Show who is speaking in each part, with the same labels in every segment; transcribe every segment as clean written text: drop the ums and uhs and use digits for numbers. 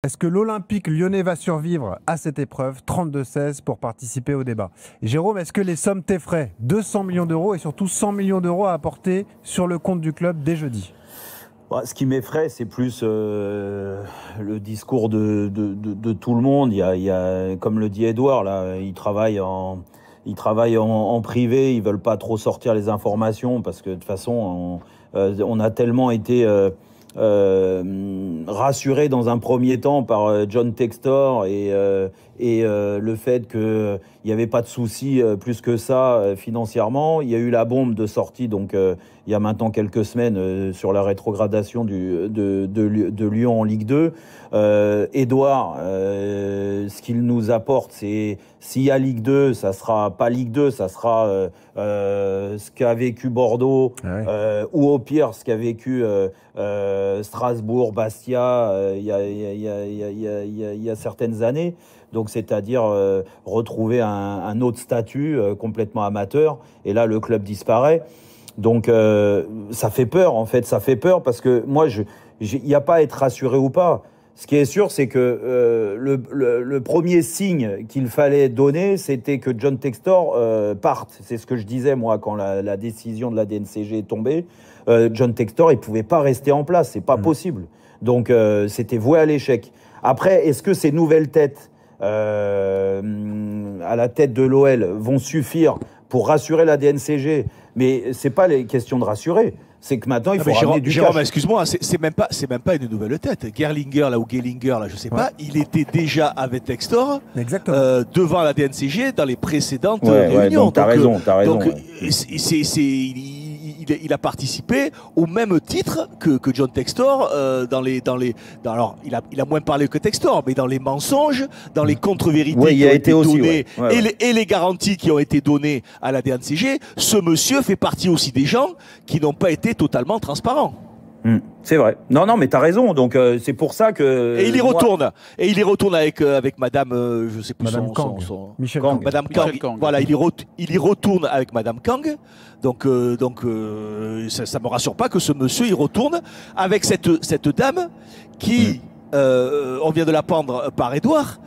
Speaker 1: Est-ce que l'Olympique lyonnais va survivre à cette épreuve? 32-16 pour participer au débat. Et Jérôme, est-ce que les sommes t'effraient? 200 millions d'euros et surtout 100 millions d'euros à apporter sur le compte du club dès jeudi.
Speaker 2: Ce qui m'effraie, c'est plus le discours de tout le monde. Il y a, comme le dit Edouard, là, ils travaillent en privé, ils veulent pas trop sortir les informations parce que de toute façon, on a tellement été rassuré dans un premier temps par John Textor et le fait qu'il n'y avait pas de soucis plus que ça financièrement. Il y a eu la bombe de sortie, donc il y a maintenant quelques semaines sur la rétrogradation de Lyon en Ligue 2. Édouard, ce qu'il nous apporte, c'est s'il y a Ligue 2, ça sera pas Ligue 2, ça sera ce qu'a vécu Bordeaux, ou au pire ce qu'a vécu Strasbourg, Bastia, il y a certaines années. Donc, c'est-à-dire retrouver un autre statut complètement amateur. Et là, le club disparaît. Donc, ça fait peur, en fait. Ça fait peur parce que moi, il n'y a pas à être rassuré ou pas. Ce qui est sûr, c'est que le premier signe qu'il fallait donner, c'était que John Textor parte. C'est ce que je disais, moi, quand la décision de la DNCG est tombée. John Textor, il ne pouvait pas rester en place. C'est pas possible. Donc, c'était voué à l'échec. Après, est-ce que ces nouvelles têtes à la tête de l'OL vont suffire pour rassurer la DNCG? Mais c'est pas les questions de rassurer. C'est que maintenant, il faut ramener du
Speaker 3: Jérôme,
Speaker 2: cash.
Speaker 3: excuse-moi, c'est même pas une nouvelle tête. Gerlinger, là, ou Gellinger, là, je sais pas, il était déjà avec Textor devant la DNCG dans les précédentes réunions.
Speaker 2: Donc, t'as raison.
Speaker 3: Donc, il a participé au même titre que John Textor alors il a moins parlé que Textor, mais dans les mensonges, dans les contre-vérités qui ont été données et les garanties qui ont été données à la DNCG. Ce monsieur fait partie aussi des gens qui n'ont pas été totalement transparents.
Speaker 2: C'est vrai. Non, mais t'as raison. Donc c'est pour ça que.
Speaker 3: Et il y retourne. Et il y retourne avec Madame, je sais plus
Speaker 1: Madame Kang. Michel Kang.
Speaker 3: Madame Kang. Voilà, il y retourne avec Madame Kang. Donc ça me rassure pas que ce monsieur il retourne avec cette dame qui, on vient de l'apprendre par Édouard,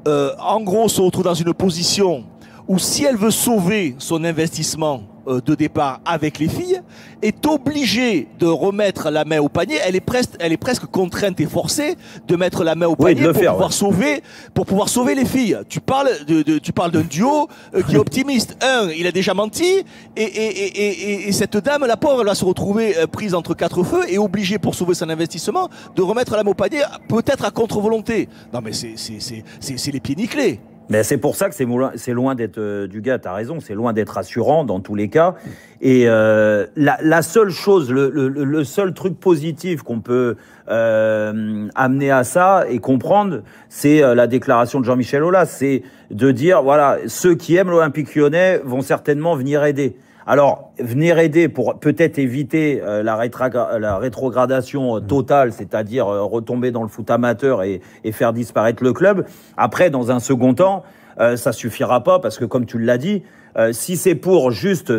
Speaker 3: en gros se retrouve dans une position où si elle veut sauver son investissement de départ avec les filles, est obligée de remettre la main au panier. Elle est presque contrainte et forcée de mettre la main au panier pour pouvoir sauver les filles. Tu parles d'un duo qui est optimiste. Il a déjà menti et cette dame, la pauvre, elle va se retrouver prise entre quatre feux et obligée pour sauver son investissement de remettre la main au panier, peut-être à contre-volonté. Non mais c'est les pieds nickelés.
Speaker 2: Mais c'est pour ça que c'est loin d'être du gars, t'as raison, c'est loin d'être rassurant dans tous les cas. Et la seule chose, le seul truc positif qu'on peut amener à ça et comprendre, c'est la déclaration de Jean-Michel Aulas, c'est de dire, voilà, ceux qui aiment l'Olympique lyonnais vont certainement venir aider. Alors, venir aider pour peut-être éviter la rétrogradation totale, c'est-à-dire retomber dans le foot amateur et faire disparaître le club. Après, dans un second temps, ça suffira pas parce que, comme tu l'as dit, si c'est pour juste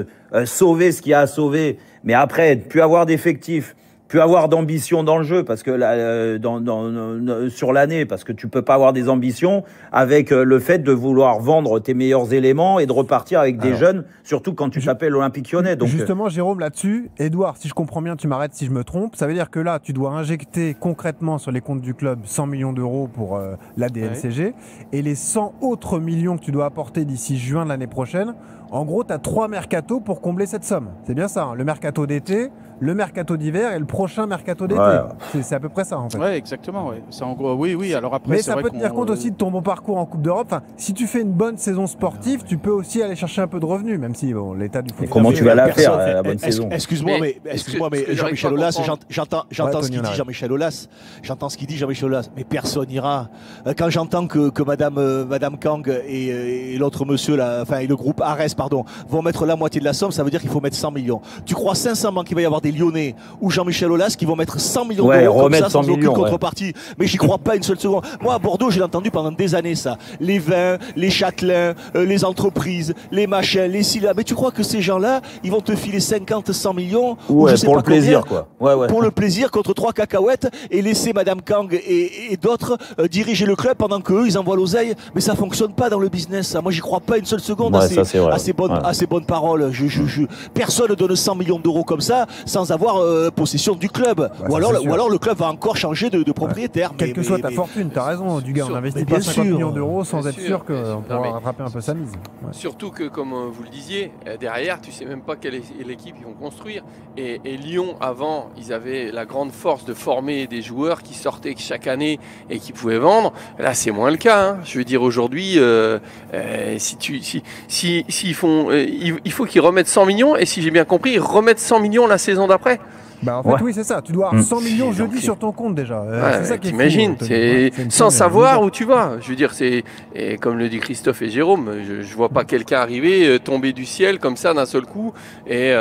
Speaker 2: sauver ce qu'il y a à sauver, mais après, ne plus avoir d'effectifs, plus avoir d'ambition dans le jeu, parce que sur l'année, parce que tu peux pas avoir des ambitions avec le fait de vouloir vendre tes meilleurs éléments et de repartir avec des jeunes, surtout quand tu t'appelles Olympique Lyonnais. Donc,
Speaker 1: justement, Jérôme, là-dessus, Edouard, si je comprends bien, tu m'arrêtes si je me trompe, ça veut dire que là, tu dois injecter concrètement sur les comptes du club 100 millions d'euros pour la DNCG, et les 100 autres millions que tu dois apporter d'ici juin de l'année prochaine, en gros, tu as 3 mercatos pour combler cette somme. C'est bien ça, hein, le mercato d'été, le mercato d'hiver et le prochain mercato d'été. C'est à peu près ça, en fait.
Speaker 4: Oui, exactement. Ouais. C'est en gros, oui. Alors après,
Speaker 1: mais ça peut tenir compte aussi de ton bon parcours en Coupe d'Europe. Enfin, si tu fais une bonne saison sportive, tu peux aussi aller chercher un peu de revenus, même si l'état du foot.
Speaker 2: Et comment tu vas la faire, la bonne saison?
Speaker 3: Excuse-moi, mais Jean-Michel Aulas, j'entends ce qu'il dit Jean-Michel Aulas. J'entends ce qu'il dit Jean-Michel Aulas, mais personne n'ira. Quand j'entends que Madame Kang et l'autre monsieur, et le groupe Ares, vont mettre la moitié de la somme, ça veut dire qu'il faut mettre 100 millions. Tu crois sincèrement qu'il va y avoir des des Lyonnais ou Jean-Michel Aulas qui vont mettre 100 millions
Speaker 2: Ouais,
Speaker 3: d'euros comme ça
Speaker 2: remettre 100
Speaker 3: sans aucune
Speaker 2: millions, ouais.
Speaker 3: contrepartie. Mais j'y crois pas une seule seconde. Moi, à Bordeaux, j'ai entendu pendant des années ça. Les vins, les châtelains, les entreprises, les machins, les cils. Mais tu crois que ces gens-là, ils vont te filer 50, 100 millions ou
Speaker 2: Ouais,
Speaker 3: je sais
Speaker 2: pour
Speaker 3: pas
Speaker 2: le plaisir,
Speaker 3: combien,
Speaker 2: quoi. Ouais, ouais.
Speaker 3: pour le plaisir contre 3 cacahuètes et laisser Madame Kang et d'autres diriger le club pendant qu'eux, ils envoient l'oseille. Mais ça fonctionne pas dans le business, ça. Moi, j'y crois pas une seule seconde
Speaker 2: Ouais, ça, c'est vrai.
Speaker 3: à ces bonnes paroles. Personne ne donne 100 millions d'euros comme ça sans avoir possession du club.
Speaker 1: Bah,
Speaker 3: ou
Speaker 1: ça,
Speaker 3: alors
Speaker 1: c'est sûr.
Speaker 3: le club va encore changer de propriétaire.
Speaker 1: Quelle que soit ta fortune, t'as raison, Dugas, on n'investit pas
Speaker 3: bien
Speaker 1: 50
Speaker 3: sûr.
Speaker 1: millions d'euros sans
Speaker 5: Bien
Speaker 1: être
Speaker 5: sûr,
Speaker 1: sûr
Speaker 5: bien sûr.
Speaker 1: qu'on
Speaker 5: Non,
Speaker 1: pourra
Speaker 5: mais-
Speaker 1: rattraper un peu sa mise. Ouais.
Speaker 5: Surtout que, comme vous le disiez, derrière, tu sais même pas quelle équipe ils vont construire. Et Lyon, avant, ils avaient la grande force de former des joueurs qui sortaient chaque année et qui pouvaient vendre. Là, c'est moins le cas. Hein. Je veux dire, aujourd'hui, s'ils font, il faut qu'ils remettent 100 millions. Et si j'ai bien compris, ils remettent 100 millions la saison d'après.
Speaker 1: Bah en fait,
Speaker 2: Ouais.
Speaker 1: oui, c'est ça. Tu dois avoir 100 millions
Speaker 5: Donc,
Speaker 1: jeudi
Speaker 5: c'est-
Speaker 1: sur ton compte déjà. C'est ça qui est fou,
Speaker 5: t'imagines,
Speaker 1: Tony.
Speaker 5: c'est
Speaker 1: Ouais, une
Speaker 5: sans
Speaker 1: somme
Speaker 5: savoir
Speaker 1: immense.
Speaker 5: où tu vas. Je veux dire, et comme le dit Christophe et Jérôme, je vois pas quelqu'un arriver, tomber du ciel comme ça d'un seul coup et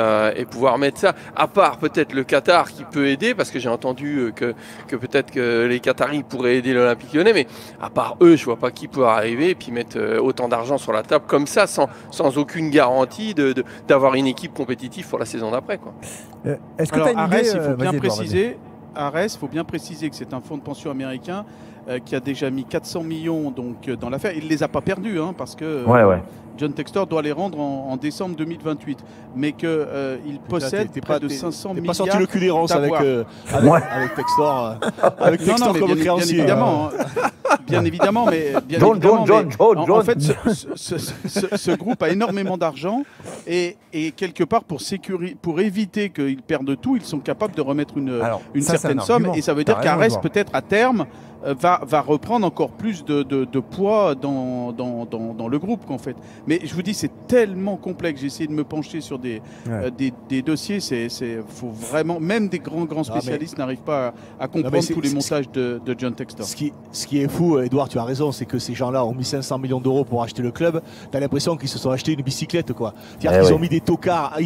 Speaker 5: pouvoir mettre ça. À part peut-être le Qatar qui peut aider, parce que j'ai entendu que peut-être que les Qataris pourraient aider l'Olympique Lyonnais, mais à part eux, je vois pas qui peut arriver et puis mettre autant d'argent sur la table comme ça, sans aucune garantie d'avoir une équipe compétitive pour la saison d'après, quoi.
Speaker 1: Est-ce que tu
Speaker 4: Alors,
Speaker 1: as une
Speaker 4: Arès,
Speaker 1: idée
Speaker 4: il faut
Speaker 1: vas-y,
Speaker 4: bien
Speaker 1: Edouard,
Speaker 4: préciser. Arès, il faut bien préciser que c'est un fonds de pension américain qui a déjà mis 400 millions dans l'affaire. Il ne les a pas perdus hein, parce que
Speaker 2: Ouais, ouais.
Speaker 4: John Textor doit les rendre en décembre 2028. Mais qu'il possède
Speaker 3: T'es
Speaker 4: près
Speaker 3: pas-
Speaker 4: de
Speaker 3: t'es-
Speaker 4: 500
Speaker 3: T'es
Speaker 4: milliards.
Speaker 3: pas sorti le cul des ronces avec,
Speaker 4: d'avoir.
Speaker 3: avec Textor. Avec
Speaker 4: Non,
Speaker 3: Textor
Speaker 4: non, mais
Speaker 3: comme
Speaker 4: bien
Speaker 3: créancier.
Speaker 4: évidemment. Bien évidemment, mais
Speaker 2: John,
Speaker 4: en fait, ce groupe a énormément d'argent et quelque part pour éviter qu'ils perdent tout, ils sont capables de remettre une
Speaker 1: Alors,
Speaker 4: une
Speaker 1: ça, c'est
Speaker 4: certaine
Speaker 1: un
Speaker 4: somme
Speaker 1: argument.
Speaker 4: et ça veut
Speaker 1: T'as
Speaker 4: dire
Speaker 1: raison,
Speaker 4: qu'Arès
Speaker 1: Edouard.
Speaker 4: peut-être à terme va reprendre encore plus de poids dans le groupe qu'en fait. Mais je vous dis c'est tellement complexe. J'ai essayé de me pencher sur des dossiers. Faut vraiment même des grands spécialistes n'arrivent pas à comprendre
Speaker 3: c'est-
Speaker 4: tous les
Speaker 3: c'est-
Speaker 4: montages de John Textor.
Speaker 3: Ce qui est fou, Edouard, tu as raison, c'est que ces gens-là ont mis 500 millions d'euros pour acheter le club. Tu as l'impression qu'ils se sont achetés une bicyclette, quoi. C'est-à-dire qu'ils ont mis des tocards.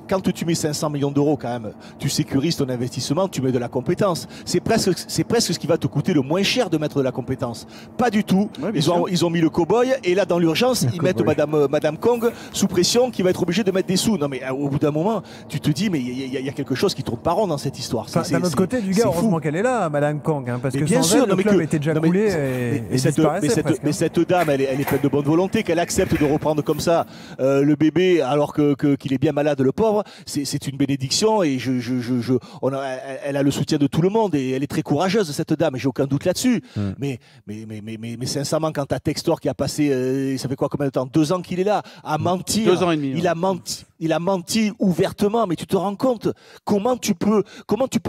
Speaker 3: Quand tu mets 500 millions d'euros, quand même, tu sécurises ton investissement, tu mets de la compétence. C'est presque ce qui va te coûter le moins cher de mettre de la compétence. Pas du tout.
Speaker 4: Ouais, bien sûr.
Speaker 3: Ils ont mis le cow-boy et là, dans l'urgence, ils mettent
Speaker 1: cow-boy.
Speaker 3: Madame Kong sous pression qui va être obligée de mettre des sous. Non, mais au bout d'un moment, tu te dis, mais il y a quelque chose qui tourne pas rond dans cette histoire.
Speaker 1: Enfin, d'un autre côté, du
Speaker 3: c'est
Speaker 1: gars,
Speaker 3: fou.
Speaker 1: heureusement qu'elle est là, Madame Kang, hein, parce
Speaker 3: Mais
Speaker 1: que
Speaker 3: bien
Speaker 1: sans
Speaker 3: sûr,
Speaker 1: elle,
Speaker 3: non,
Speaker 1: le
Speaker 3: mais
Speaker 1: club
Speaker 3: que-
Speaker 1: était déjà
Speaker 3: non, mais
Speaker 1: coulé
Speaker 3: mais
Speaker 1: et disparaissait presque,
Speaker 3: mais
Speaker 1: hein.
Speaker 3: cette dame, elle est pleine de bonne volonté, qu'elle accepte de reprendre comme ça le bébé alors qu'il est bien malade, le pauvre. C'est une bénédiction et elle a le soutien de tout le monde et elle est très courageuse, cette dame, et j'ai aucun doute là-dessus. Mais sincèrement, quand t'as Textor qui a passé, ça fait quoi, combien de temps, 2 ans qu'il est là, à mentir.
Speaker 4: 2 ans et demi.
Speaker 3: Il a menti ouvertement, mais tu te rends compte comment tu peux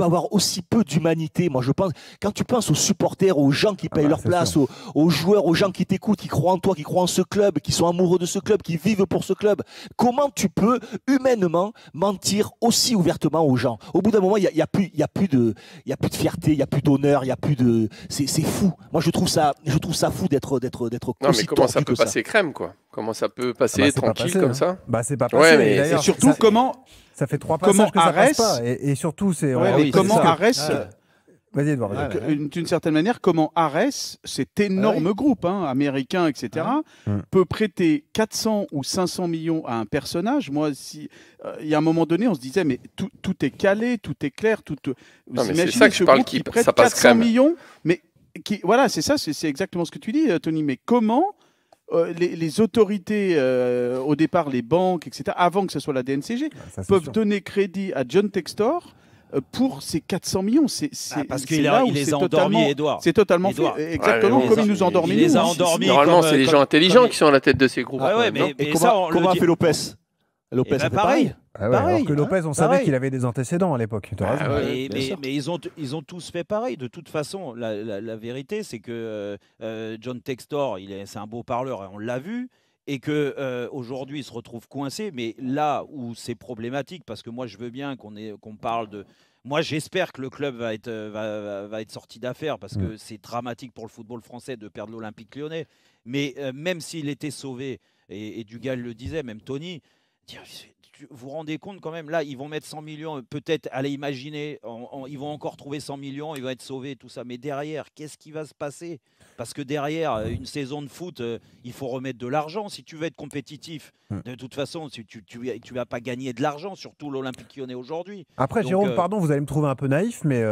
Speaker 3: avoir aussi peu d'humanité. Moi, je pense, quand tu penses aux supporters, aux gens qui payent leur
Speaker 1: c'est
Speaker 3: place, aux joueurs, aux gens qui t'écoutent, qui croient en toi, qui croient en ce club, qui sont amoureux de ce club, qui vivent pour ce club, comment tu peux humainement mentir aussi ouvertement aux gens? Au bout d'un moment, il y a plus de fierté, il y a plus d'honneur, il y a plus de, c'est fou. Moi, je trouve ça fou d'être
Speaker 5: Non,
Speaker 3: aussi
Speaker 5: mais comment ça
Speaker 3: tordu
Speaker 5: peut
Speaker 3: que ça.
Speaker 5: passer crème, quoi? Comment ça peut passer
Speaker 1: Bah, c'est pas
Speaker 5: tranquille
Speaker 1: passé,
Speaker 5: comme
Speaker 1: hein.
Speaker 5: ça?
Speaker 1: Bah, c'est pas
Speaker 5: Ouais,
Speaker 1: passé.
Speaker 5: mais
Speaker 1: Et
Speaker 4: Et
Speaker 1: d'ailleurs,
Speaker 4: surtout,
Speaker 1: ça fait 3
Speaker 4: comment
Speaker 1: passages que ça passe
Speaker 4: Arès-
Speaker 1: pas. Et surtout, c'est.
Speaker 4: Ouais,
Speaker 1: oui,
Speaker 4: mais comment
Speaker 1: c'est ça.
Speaker 4: Arès,
Speaker 1: Vas-y, Edouard. vas-y.
Speaker 4: d'une certaine manière, comment Arès, cet énorme groupe américain, etc., peut prêter 400 ou 500 millions à un personnage. Moi, si il y a un moment donné, on se disait, mais tout est calé, tout est clair, tout.
Speaker 5: Non, mais c'est
Speaker 4: imaginez
Speaker 5: ça que je
Speaker 4: ce
Speaker 5: parle,
Speaker 4: groupe
Speaker 5: qui
Speaker 4: prête
Speaker 5: ça passe
Speaker 4: 400
Speaker 5: crème.
Speaker 4: millions, mais voilà, c'est ça, c'est exactement ce que tu dis, Tony. Mais comment les autorités, au départ, les banques, etc., avant que ce soit la DNCG,
Speaker 1: Ça, c'est
Speaker 4: peuvent
Speaker 1: sûr.
Speaker 4: donner crédit à John Textor pour ces 400 millions.
Speaker 6: Parce
Speaker 4: c'est
Speaker 6: qu'il
Speaker 4: là où
Speaker 6: il les
Speaker 4: c'est
Speaker 6: a endormis,
Speaker 4: totalement-
Speaker 6: Edouard.
Speaker 4: C'est totalement
Speaker 6: Edouard.
Speaker 4: fait, exactement
Speaker 5: Ouais, mais
Speaker 4: comme
Speaker 5: bon,
Speaker 4: il nous a endormis.
Speaker 6: il les a
Speaker 4: nous.
Speaker 6: endormis.
Speaker 5: Normalement,
Speaker 6: comme-
Speaker 5: c'est les
Speaker 6: comme-
Speaker 5: gens intelligents
Speaker 6: comme-
Speaker 5: qui sont à la tête de ces groupes.
Speaker 6: Ah ouais,
Speaker 5: quand même, non
Speaker 6: mais
Speaker 3: Et
Speaker 6: ça, on le
Speaker 3: comment a
Speaker 6: dit-
Speaker 3: fait Lopez? Lopez,
Speaker 6: Eh ben,
Speaker 3: ça fait
Speaker 6: pareil.
Speaker 1: Ah ouais,
Speaker 6: Pareil,
Speaker 1: alors que Lopez, on
Speaker 5: Ah
Speaker 1: savait
Speaker 6: pareil.
Speaker 1: qu'il avait des antécédents à l'époque. Tu as raison.
Speaker 5: ouais.
Speaker 6: Mais ils ont tous fait pareil. De toute façon, la vérité, c'est que John Textor, c'est un beau parleur, et on l'a vu, et que aujourd'hui, il se retrouve coincé. Mais là où c'est problématique, parce que moi, je veux bien qu'on parle de. Moi, j'espère que le club va être sorti d'affaire, parce que c'est dramatique pour le football français de perdre l'Olympique Lyonnais. Mais même s'il était sauvé, et Dugal le disait, même Tony, vous vous rendez compte quand même, là, ils vont mettre 100 millions, peut-être, allez imaginer, ils vont encore trouver 100 millions, ils vont être sauvés, tout ça. Mais derrière, qu'est-ce qui va se passer? Parce que derrière, une saison de foot, il faut remettre de l'argent si tu veux être compétitif. De toute façon, tu vas pas gagner de l'argent, surtout l'Olympique Lyonnais aujourd'hui.
Speaker 1: Après, donc, Jérôme, pardon, vous allez me trouver un peu naïf, mais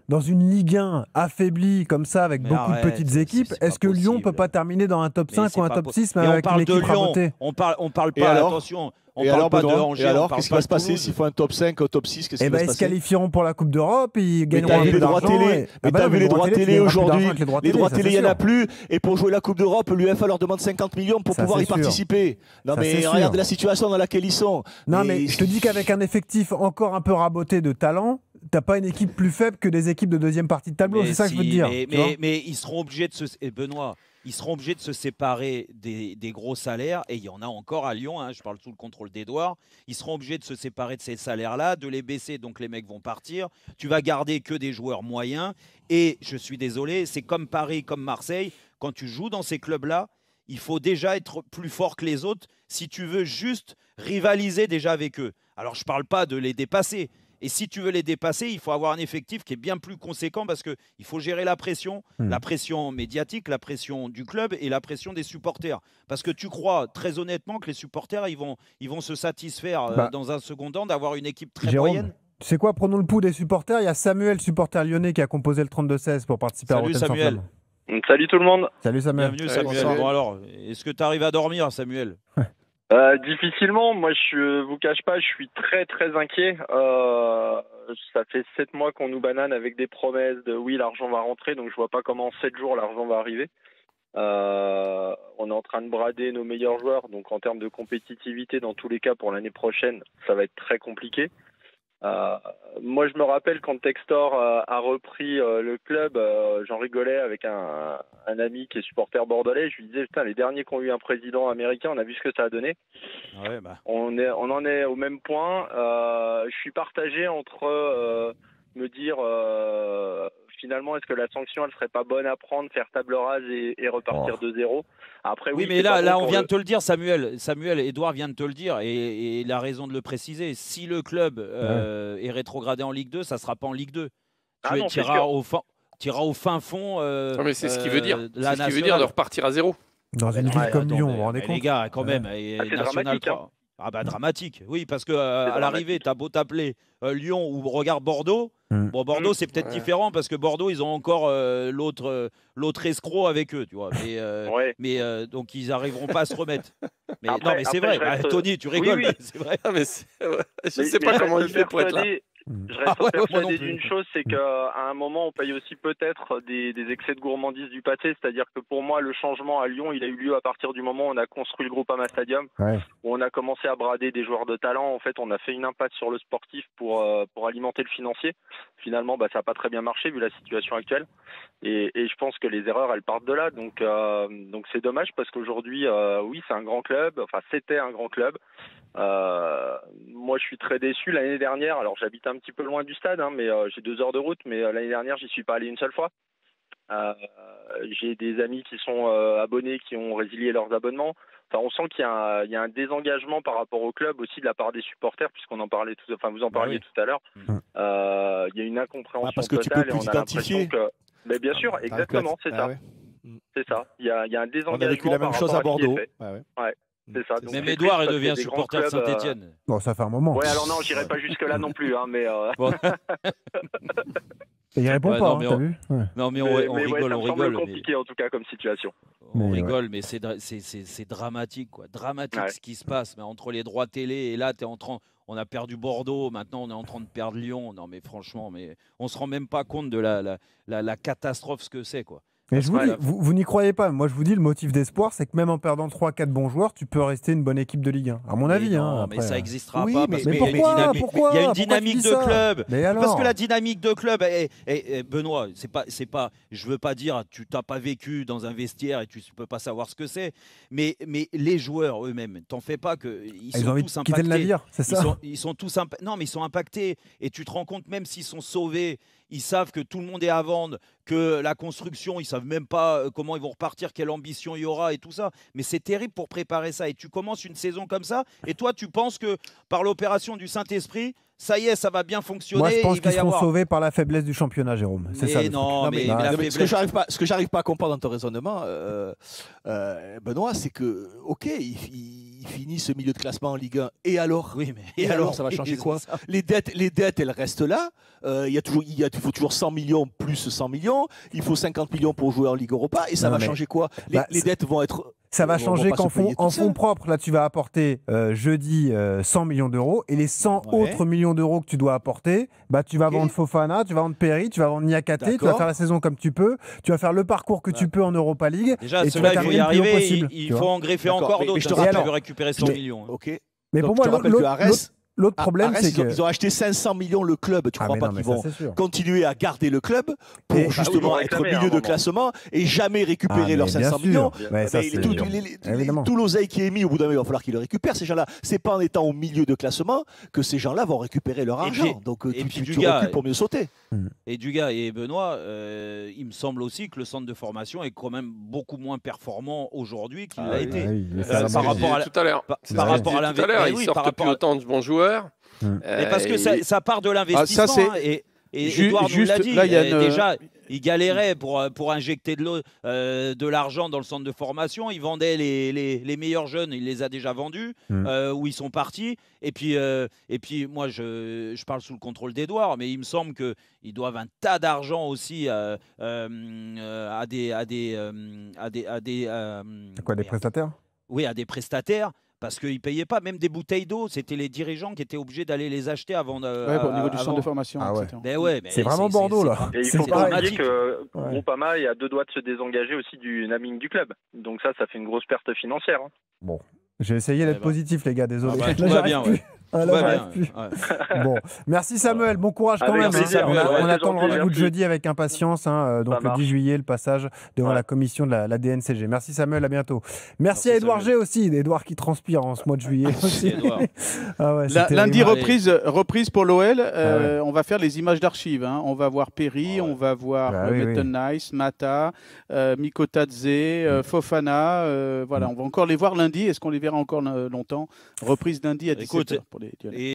Speaker 1: dans une Ligue 1 affaiblie comme ça, avec beaucoup de petites équipes, est-ce que Lyon ne peut pas terminer dans un top 5 ou un top 6 mais avec une équipe rabotée?
Speaker 6: On parle pas, attention. On parle pas de Angers.
Speaker 3: Et alors, qu'est-ce qui va se passer s'il faut un top 5, un top 6? Qu'est-ce qui va se passer?
Speaker 1: Ils se qualifieront pour la Coupe d'Europe, ils gagneront
Speaker 3: les droits télé. Mais t'as vu les droits télé aujourd'hui? Les droits télé, il n'y en a plus. Et pour jouer la Coupe d'Europe, l'UEFA leur demande 50 millions pour pouvoir y participer. Non, mais regarde la situation dans laquelle ils sont.
Speaker 1: Non, mais je te dis qu'avec un effectif encore un peu raboté de talent, t'as pas une équipe plus faible que des équipes de deuxième partie de tableau. C'est ça que je veux te dire.
Speaker 6: Mais ils seront obligés de se. Benoît. Ils seront obligés de se séparer des gros salaires, et il y en a encore à Lyon, je parle sous le contrôle d'Edouard. Ils seront obligés de se séparer de ces salaires-là, de les baisser, donc les mecs vont partir. Tu vas garder que des joueurs moyens, et je suis désolé, c'est comme Paris, comme Marseille, quand tu joues dans ces clubs-là, il faut déjà être plus fort que les autres si tu veux juste rivaliser déjà avec eux. Alors je ne parle pas de les dépasser. Et si tu veux les dépasser, il faut avoir un effectif qui est bien plus conséquent parce qu'il faut gérer la pression médiatique, la pression du club et la pression des supporters. Parce que tu crois très honnêtement que les supporters, ils vont se satisfaire dans un second temps d'avoir une équipe très moyenne.
Speaker 1: Tu sais quoi, prenons le pouls des supporters. Il y a Samuel, supporter lyonnais, qui a composé le 32-16 pour participer à Rotten
Speaker 6: Samuel.
Speaker 7: Salut tout le monde.
Speaker 1: Salut Samuel.
Speaker 6: Bienvenue Samuel. Bon alors, est-ce que tu arrives à dormir Samuel?
Speaker 7: Difficilement, moi je vous cache pas, je suis très très inquiet. Ça fait 7 mois qu'on nous banane avec des promesses de oui l'argent va rentrer, donc je vois pas comment en 7 jours l'argent va arriver. On est en train de brader nos meilleurs joueurs, donc en termes de compétitivité dans tous les cas pour l'année prochaine, ça va être très compliqué. Moi je me rappelle quand Textor a repris le club, j'en rigolais avec un ami qui est supporter bordelais, je lui disais putain les derniers qui ont eu un président américain, on a vu ce que ça a donné. On en est au même point. Je suis partagé entre me dire finalement est-ce que la sanction elle serait pas bonne à prendre, faire table rase et repartir de zéro. Après
Speaker 6: oui mais là on vient de te le dire Samuel, Edouard vient de te le dire et il a raison de le préciser. Si le club est rétrogradé en Ligue 2, ça sera pas en Ligue 2. Tu iras au fin fond.
Speaker 5: Non, mais c'est ce qu'il veut dire. C'est ce qui veut dire de repartir à zéro.
Speaker 1: Dans une ville comme Lyon, vous vous rendez compte?
Speaker 6: Les gars, quand même,
Speaker 7: c'est dramatique.
Speaker 6: Dramatique, oui, parce qu'à l'arrivée, tu as beau t'appeler Lyon ou regarde Bordeaux. Bon, Bordeaux, c'est peut-être différent parce que Bordeaux, ils ont encore l'autre escroc avec eux, tu vois. Mais donc, ils n'arriveront pas à se remettre. Mais non, mais c'est vrai. Tony, tu rigoles.
Speaker 7: Oui.
Speaker 6: C'est vrai.
Speaker 5: Je ne sais pas comment il fait pour être là.
Speaker 7: Je reste persuadé d'une chose, c'est qu'à un moment, on paye aussi peut-être des excès de gourmandise du passé. C'est-à-dire que pour moi, le changement à Lyon, il a eu lieu à partir du moment où on a construit le Groupama Stadium, où on a commencé à brader des joueurs de talent. En fait, on a fait une impasse sur le sportif pour alimenter le financier. Finalement, ça n'a pas très bien marché vu la situation actuelle. Et je pense que les erreurs, elles partent de là. Donc c'est dommage parce qu'aujourd'hui, oui, c'est un grand club. Enfin, c'était un grand club. Moi je suis très déçu. L'année dernière, alors j'habite un petit peu loin du stade, mais j'ai 2 heures de route, mais l'année dernière j'y suis pas allé une seule fois. J'ai des amis qui sont abonnés, qui ont résilié leurs abonnements. Enfin, on sent qu'il y a un désengagement par rapport au club aussi de la part des supporters, puisqu'on en parlait vous en parliez tout à l'heure. Il y a une incompréhension
Speaker 3: parce que
Speaker 7: totale
Speaker 3: tu peux plus t'identifier.
Speaker 7: Mais bien sûr, exactement, c'est ça. C'est ça. Il y a un désengagement.
Speaker 3: On a vécu la même chose à Bordeaux.
Speaker 7: C'est ça. Donc
Speaker 6: même Edouard devient supporter de Saint-Etienne.
Speaker 1: Bon, ça fait un moment.
Speaker 7: Ouais, alors non, j'irai pas jusque-là non plus. Mais
Speaker 1: il répond pas, t'as vu?
Speaker 6: Non, mais on rigole.
Speaker 7: Ça me semble compliqué en tout cas comme situation.
Speaker 6: On rigole, mais c'est dramatique, quoi. Dramatique ce qui se passe. Mais entre les droits télé et là, on a perdu Bordeaux, maintenant on est en train de perdre Lyon. Non, mais franchement, on se rend même pas compte de la catastrophe ce que c'est, quoi.
Speaker 1: Mais je vous dis, vous n'y croyez pas. Moi, je vous dis, le motif d'espoir, c'est que même en perdant 3-4 bons joueurs, tu peux rester une bonne équipe de Ligue 1. À mon avis.
Speaker 6: Non,
Speaker 1: après,
Speaker 6: mais ça n'existera
Speaker 1: oui,
Speaker 6: pas.
Speaker 1: Mais
Speaker 6: pourquoi il y a une dynamique de club.
Speaker 1: Parce
Speaker 6: que la dynamique de club, Benoît, c'est pas. Je veux pas dire, tu t'as pas vécu dans un vestiaire et tu peux pas savoir ce que c'est. Mais les joueurs eux-mêmes, t'en fais pas que ils sont tous impactés.
Speaker 1: Le navire, c'est ça.
Speaker 6: Ils sont tous non, mais ils sont impactés. Et tu te rends compte, même s'ils sont sauvés, ils savent que tout le monde est à vendre, que la construction, ils savent même pas comment ils vont repartir, quelle ambition il y aura et tout ça. Mais c'est terrible pour préparer ça. Et tu commences une saison comme ça, et toi, tu penses que par l'opération du Saint-Esprit, ça y est, ça va bien fonctionner.
Speaker 1: Moi, je pense qu'ils seront sauvés par la faiblesse du championnat, Jérôme. C'est ça.
Speaker 3: Ce que j'arrive pas à comprendre dans ton raisonnement, Benoît, c'est que, ok, il finit ce milieu de classement en Ligue 1. Et alors?
Speaker 6: Oui, mais
Speaker 3: et alors, ça va changer quoi? Les dettes, elles restent là. Il faut toujours 100 millions plus 100 millions. Il faut 50 millions pour jouer en Ligue Europa. Et ça va changer quoi? Les dettes vont être...
Speaker 1: Ça va changer qu'en fonds propres, là, tu vas apporter jeudi 100 millions d'euros et les 100 autres millions d'euros que tu dois apporter, bah, tu vas vendre Fofana, tu vas vendre Perry, tu vas vendre Niakate, tu vas faire la saison comme tu peux, tu vas faire le parcours que tu peux en Europa League.
Speaker 6: Déjà,
Speaker 1: et tu vas
Speaker 6: il faut y arriver, il faut en greffer encore d'autres.
Speaker 3: Je te rappelle,
Speaker 6: récupérer 100 millions.
Speaker 1: Mais pour moi, l'autre problème, c'est
Speaker 3: qu'ils ont acheté 500 millions le club. Tu crois pas qu'ils vont continuer à garder le club pour justement être milieu de classement et jamais récupérer leurs 500 millions? Tout l'oseille qui est mis, au bout d'un moment, il va falloir qu'ils le récupèrent, ces gens-là. C'est pas en étant au milieu de classement que ces gens-là vont récupérer leur argent. Donc tu recules pour mieux sauter.
Speaker 6: Et Dugas et Benoît, il me semble aussi que le centre de formation est quand même beaucoup moins performant aujourd'hui qu'il l'a été.
Speaker 5: Par rapport à tout à l'heure. Par rapport à l'investissement, il sortent plus autant de bons joueurs.
Speaker 6: Mais parce que ça part de l'investissement. Et Edouard nous l'a dit, déjà, il galérait pour injecter de l'argent dans le centre de formation. Il vendait les meilleurs jeunes, il les a déjà vendus, où ils sont partis. Et puis moi, je parle sous le contrôle d'Edouard, mais il me semble qu'ils doivent un tas d'argent aussi à des
Speaker 1: prestataires?
Speaker 6: Oui, à des prestataires. Parce qu'ils ne payaient pas, même des bouteilles d'eau, c'était les dirigeants qui étaient obligés d'aller les acheter avant.
Speaker 4: Au niveau du centre de formation, etc.
Speaker 1: C'est vraiment Bordeaux, là.
Speaker 7: Et il faut pas oublier que Groupama est à 2 doigts de se désengager aussi du naming du club. Donc ça fait une grosse perte financière.
Speaker 1: Bon, j'ai essayé d'être positif, les gars, désolé.
Speaker 6: Tout va bien,
Speaker 1: Bon, merci Samuel, bon courage quand même. On attend le rendez-vous de jeudi avec impatience. Donc le 10 juillet, le passage devant la commission de la DNCG. Merci Samuel, à bientôt. Merci à Edouard G aussi, Edouard qui transpire en ce mois de juillet.
Speaker 4: Lundi, reprise pour l'OL. On va faire les images d'archives. On va voir Perry, on va voir Nice, Mata, Mikotadze, Fofana. Voilà, on va encore les voir lundi. Est-ce qu'on les verra encore longtemps? Reprise lundi à 17h.